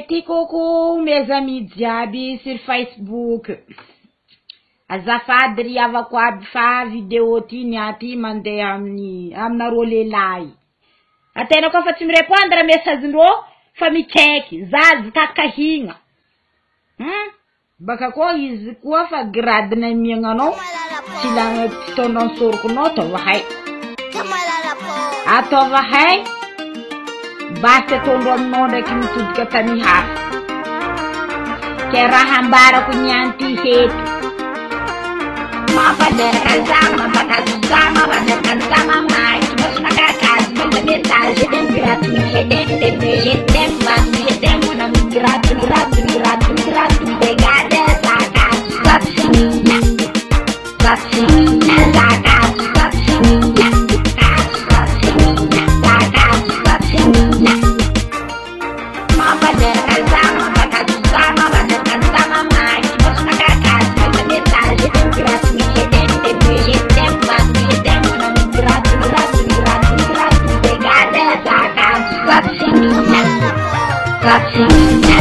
ty coucou mes amis jiaby sur Facebook. Azafady ry havako aby fa vidéo ty niaty mandeha aminareo lehilahy. Atena koa fa tsy mirépondre message-ndreo fa mikaiky zazy kakahigna. Baka koa izy koa fa gradina miagnanao tsy la fotoanao sorokonao ataova hay. Ataova hay basta ataondreo aminao ndraiky mitodika tany hafa. Ke raha ambarako nianty heto. Mampaderaka zama, mampakazo zama, mampakazo zama mais. Mas makakazo, mas a metade tem grato, tem não grato, pegada essa casa, vacinha, essa casa, vacinha, mampaderaka zama, mampakazo zama, mampakazo zama mais. Mas makakazo, mas a metade tem grato. Vacinha,